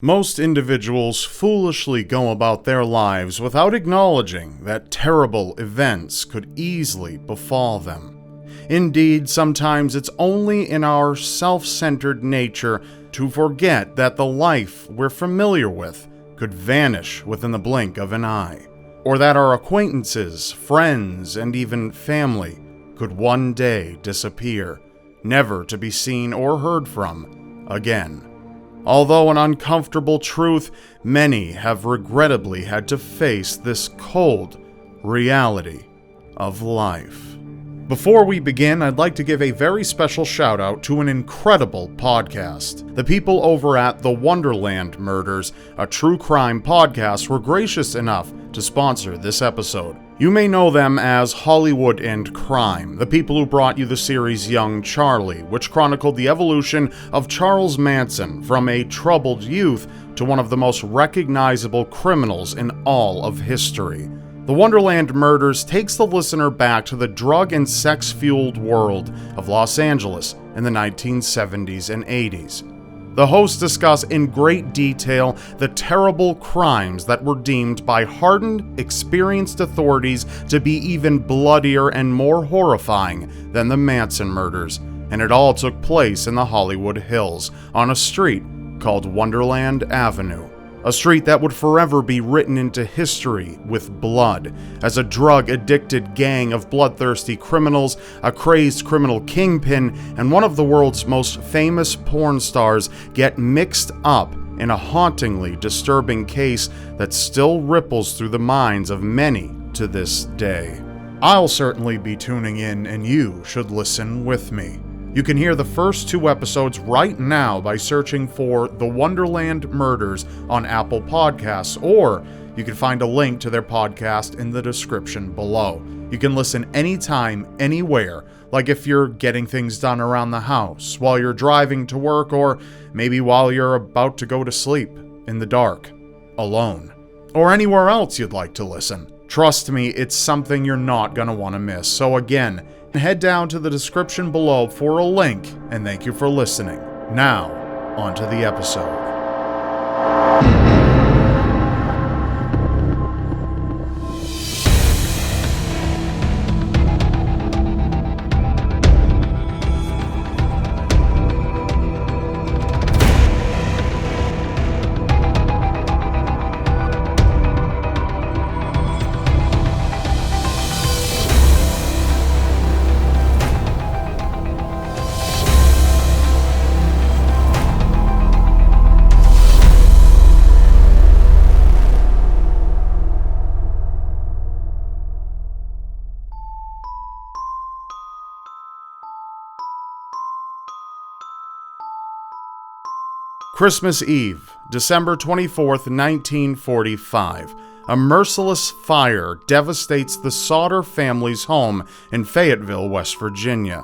Most individuals foolishly go about their lives without acknowledging that terrible events could easily befall them. Indeed, sometimes it's only in our self-centered nature to forget that the life we're familiar with could vanish within the blink of an eye, or that our acquaintances, friends, and even family could one day disappear, never to be seen or heard from again. Although an uncomfortable truth, many have regrettably had to face this cold reality of life. Before we begin, I'd like to give a very special shout out to an incredible podcast. The people over at The Wonderland Murders, a true crime podcast, were gracious enough to sponsor this episode. You may know them as Hollywood and Crime, the people who brought you the series Young Charlie, which chronicled the evolution of Charles Manson from a troubled youth to one of the most recognizable criminals in all of history. The Wonderland Murders takes the listener back to the drug and sex-fueled world of Los Angeles in the 1970s and 80s. The hosts discuss in great detail the terrible crimes that were deemed by hardened, experienced authorities to be even bloodier and more horrifying than the Manson murders, and it all took place in the Hollywood Hills, on a street called Wonderland Avenue. A street that would forever be written into history with blood, as a drug-addicted gang of bloodthirsty criminals, a crazed criminal kingpin, and one of the world's most famous porn stars get mixed up in a hauntingly disturbing case that still ripples through the minds of many to this day. I'll certainly be tuning in, and you should listen with me. You can hear the first 2 episodes right now by searching for The Wonderland Murders on Apple Podcasts, or you can find a link to their podcast in the description below. You can listen anytime, anywhere, like if you're getting things done around the house, while you're driving to work, or maybe while you're about to go to sleep in the dark, alone, or anywhere else you'd like to listen. Trust me, it's something you're not gonna want to miss. So again, head down to the description below for a link, and thank you for listening. Now, on to the episode. Christmas Eve, December 24th, 1945. A merciless fire devastates the SODDER family's home in Fayetteville, West Virginia.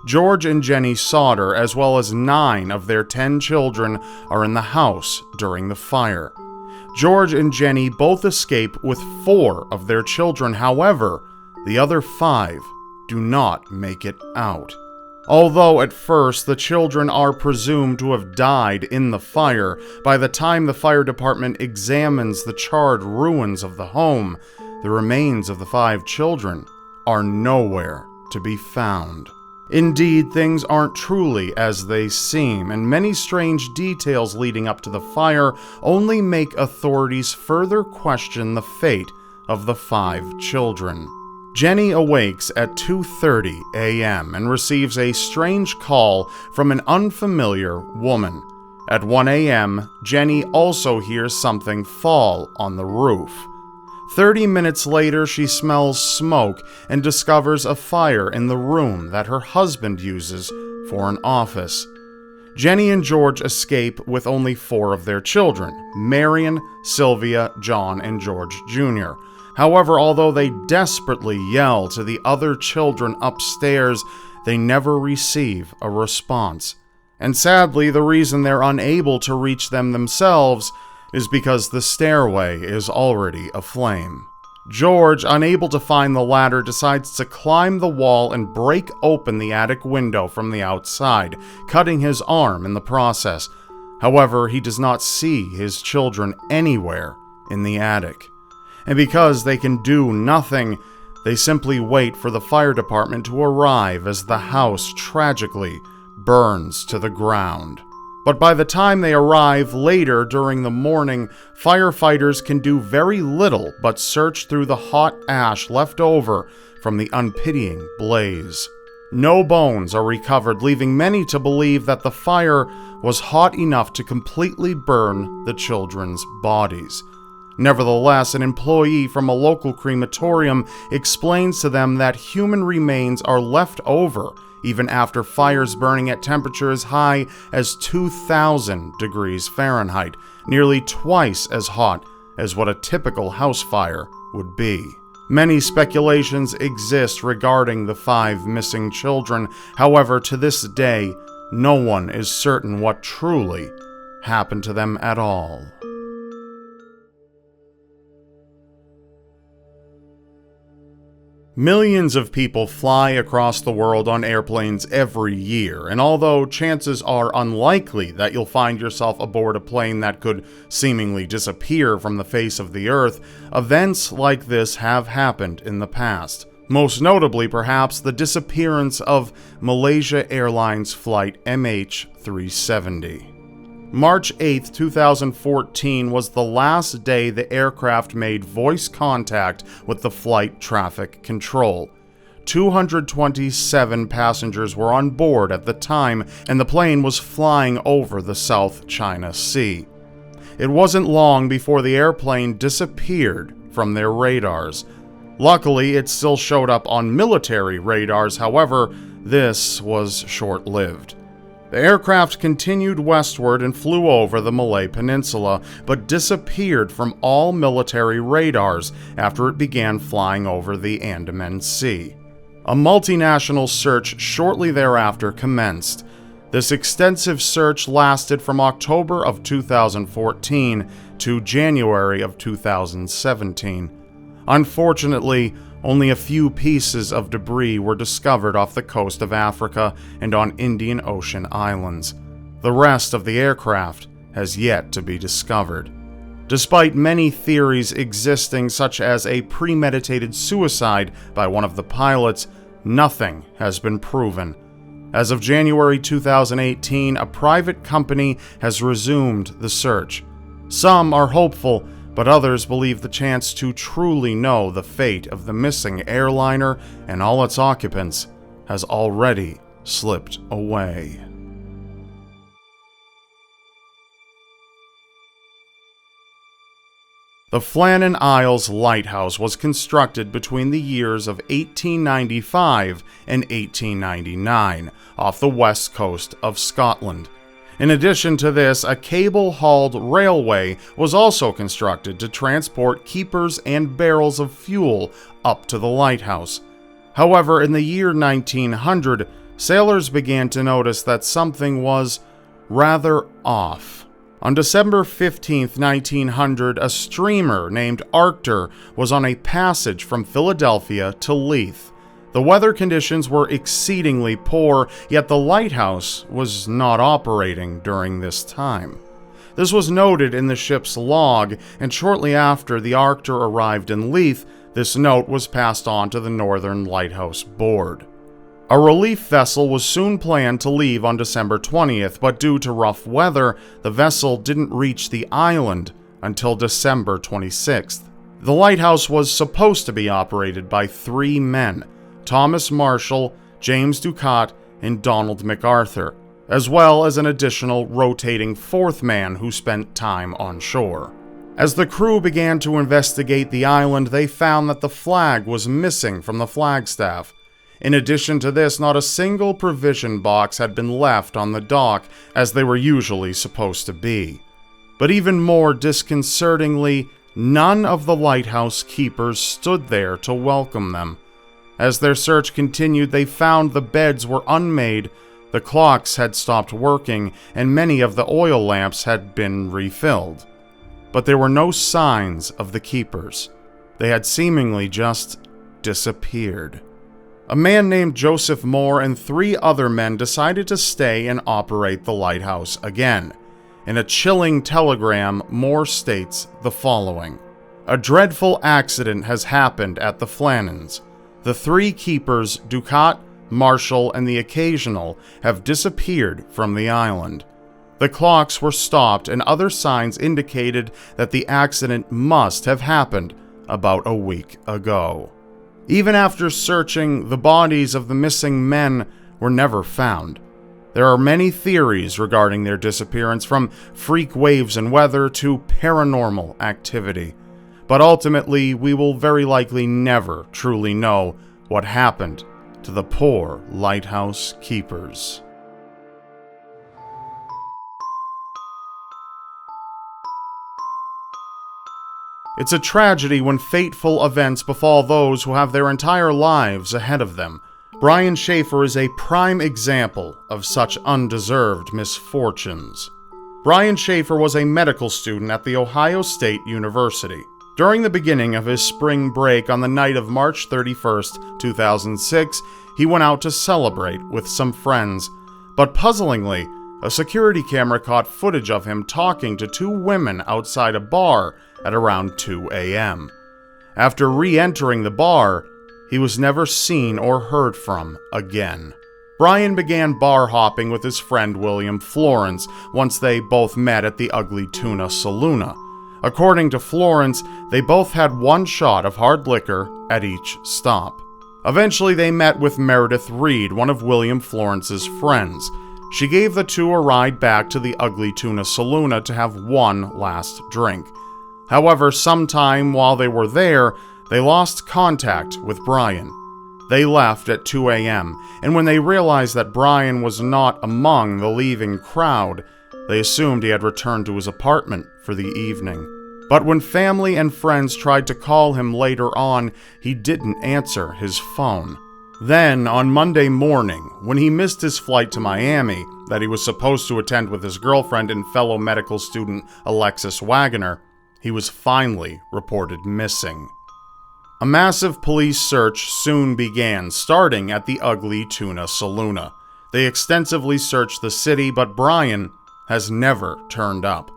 George and Jenny SODDER, as well as 9 of their 10 children, are in the house during the fire. George and Jenny both escape with 4 of their children. However, the other 5 do not make it out. Although at first the children are presumed to have died in the fire, by the time the fire department examines the charred ruins of the home, the remains of the 5 children are nowhere to be found. Indeed, things aren't truly as they seem, and many strange details leading up to the fire only make authorities further question the fate of the 5 children. Jenny awakes at 2:30 a.m. and receives a strange call from an unfamiliar woman. At 1 a.m., Jenny also hears something fall on the roof. 30 minutes later, she smells smoke and discovers a fire in the room that her husband uses for an office. Jenny and George escape with only 4 of their children: Marion, Sylvia, John, and George Jr. However, although they desperately yell to the other children upstairs, they never receive a response. And sadly, the reason they're unable to reach them themselves is because the stairway is already aflame. George, unable to find the ladder, decides to climb the wall and break open the attic window from the outside, cutting his arm in the process. However, he does not see his children anywhere in the attic. And because they can do nothing, they simply wait for the fire department to arrive as the house tragically burns to the ground. But by the time they arrive later during the morning, firefighters can do very little but search through the hot ash left over from the unpitying blaze. No bones are recovered, leaving many to believe that the fire was hot enough to completely burn the children's bodies. Nevertheless, an employee from a local crematorium explains to them that human remains are left over even after fires burning at temperatures high as 2,000 degrees Fahrenheit, nearly twice as hot as what a typical house fire would be. Many speculations exist regarding the 5 missing children. However, to this day, no one is certain what truly happened to them at all. Millions of people fly across the world on airplanes every year, and although chances are unlikely that you'll find yourself aboard a plane that could seemingly disappear from the face of the earth, events like this have happened in the past. Most notably, perhaps, the disappearance of Malaysia Airlines flight MH370. March 8, 2014 was the last day the aircraft made voice contact with the flight traffic control. 227 passengers were on board at the time, and the plane was flying over the South China Sea. It wasn't long before the airplane disappeared from their radars. Luckily, it still showed up on military radars, however, this was short-lived. The aircraft continued westward and flew over the Malay Peninsula, but disappeared from all military radars after it began flying over the Andaman Sea. A multinational search shortly thereafter commenced. This extensive search lasted from October of 2014 to January of 2017. Unfortunately, only a few pieces of debris were discovered off the coast of Africa and on Indian Ocean islands. The rest of the aircraft has yet to be discovered. Despite many theories existing, such as a premeditated suicide by one of the pilots, nothing has been proven. As of January 2018, a private company has resumed the search. Some are hopeful, but others believe the chance to truly know the fate of the missing airliner and all its occupants has already slipped away. The Flannan Isles Lighthouse was constructed between the years of 1895 and 1899 off the west coast of Scotland. In addition to this, a cable-hauled railway was also constructed to transport keepers and barrels of fuel up to the lighthouse. However, in the year 1900, sailors began to notice that something was rather off. On December 15, 1900, a streamer named Arctur was on a passage from Philadelphia to Leith. The weather conditions were exceedingly poor, yet the lighthouse was not operating during this time. This was noted in the ship's log, and shortly after the Arctur arrived in Leith, this note was passed on to the Northern Lighthouse Board. A relief vessel was soon planned to leave on December 20th, but due to rough weather, the vessel didn't reach the island until December 26th. The lighthouse was supposed to be operated by 3 men: Thomas Marshall, James Ducat, and Donald MacArthur, as well as an additional rotating 4th man who spent time on shore. As the crew began to investigate the island, they found that the flag was missing from the flagstaff. In addition to this, not a single provision box had been left on the dock, as they were usually supposed to be. But even more disconcertingly, none of the lighthouse keepers stood there to welcome them. As their search continued, they found the beds were unmade, the clocks had stopped working, and many of the oil lamps had been refilled. But there were no signs of the keepers. They had seemingly just disappeared. A man named Joseph Moore and 3 other men decided to stay and operate the lighthouse again. In a chilling telegram, Moore states the following: "A dreadful accident has happened at the Flannans. The three keepers, Ducat, Marshall, and the Occasional, have disappeared from the island. The clocks were stopped and other signs indicated that the accident must have happened about a week ago." Even after searching, the bodies of the missing men were never found. There are many theories regarding their disappearance, from freak waves and weather to paranormal activity. But ultimately, we will very likely never truly know what happened to the poor lighthouse keepers. It's a tragedy when fateful events befall those who have their entire lives ahead of them. Brian SHAFFER is a prime example of such undeserved misfortunes. Brian SHAFFER was a medical student at The Ohio State University. During the beginning of his spring break on the night of March 31st, 2006, he went out to celebrate with some friends. But puzzlingly, a security camera caught footage of him talking to two women outside a bar at around 2 a.m. After re-entering the bar, he was never seen or heard from again. Brian began bar hopping with his friend William Florence once they both met at the Ugly Tuna Saloona. According to Florence, they both had one shot of hard liquor at each stop. Eventually, they met with Meredith Reed, one of William Florence's friends. She gave the two a ride back to the Ugly Tuna Saloona to have one last drink. However, sometime while they were there, they lost contact with Brian. They left at 2 a.m., and when they realized that Brian was not among the leaving crowd, they assumed he had returned to his apartment for the evening. But when family and friends tried to call him later on, he didn't answer his phone. Then, on Monday morning, when he missed his flight to Miami that he was supposed to attend with his girlfriend and fellow medical student Alexis Wagoner, he was finally reported missing. A massive police search soon began, starting at the Ugly Tuna Saloona. They extensively searched the city, but Brian has never turned up.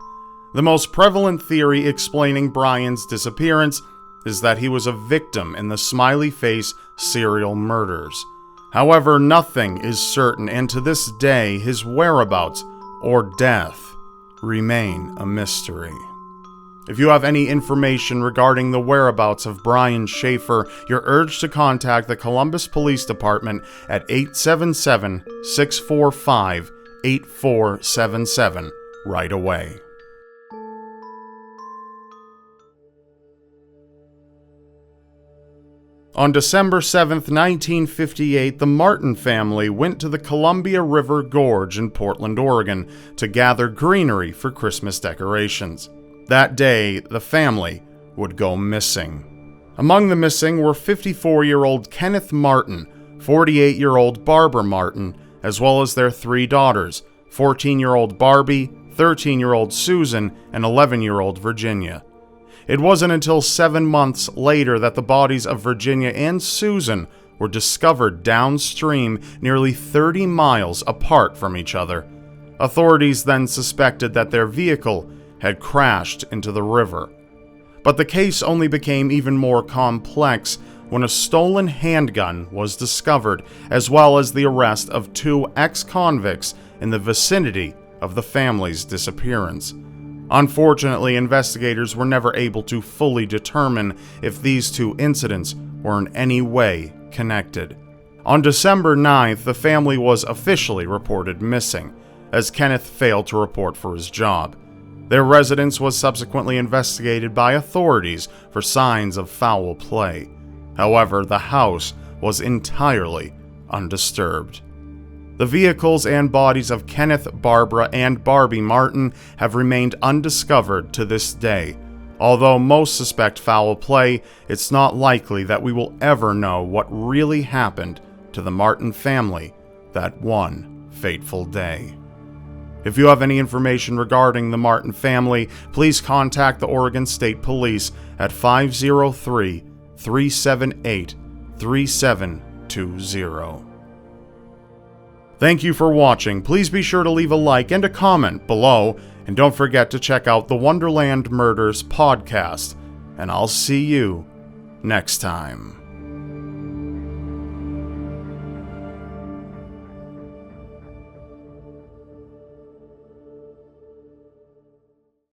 The most prevalent theory explaining Brian's disappearance is that he was a victim in the smiley face serial murders. However, nothing is certain, and to this day, his whereabouts or death remain a mystery. If you have any information regarding the whereabouts of Brian SHAFFER, you're urged to contact the Columbus Police Department at 877-645-8477 right away. On December 7, 1958, the Martin family went to the Columbia River Gorge in Portland, Oregon, to gather greenery for Christmas decorations. That day, the family would go missing. Among the missing were 54-year-old Kenneth Martin, 48-year-old Barbara Martin, as well as their three daughters, 14-year-old Barbie, 13-year-old Susan, and 11-year-old Virginia. It wasn't until 7 months later that the bodies of Virginia and Susan were discovered downstream, nearly 30 miles apart from each other. Authorities then suspected that their vehicle had crashed into the river. But the case only became even more complex when a stolen handgun was discovered, as well as the arrest of two ex-convicts in the vicinity of the family's disappearance. Unfortunately, investigators were never able to fully determine if these two incidents were in any way connected. On December 9th, the family was officially reported missing, as Kenneth failed to report for his job. Their residence was subsequently investigated by authorities for signs of foul play. However, the house was entirely undisturbed. The vehicles and bodies of Kenneth, Barbara, and Barbie Martin have remained undiscovered to this day. Although most suspect foul play, it's not likely that we will ever know what really happened to the Martin family that one fateful day. If you have any information regarding the Martin family, please contact the Oregon State Police at 503-378-3720. Thank you for watching. Please be sure to leave a like and a comment below, And don't forget to check out the Wonderland Murders podcast, and I'll see you next time.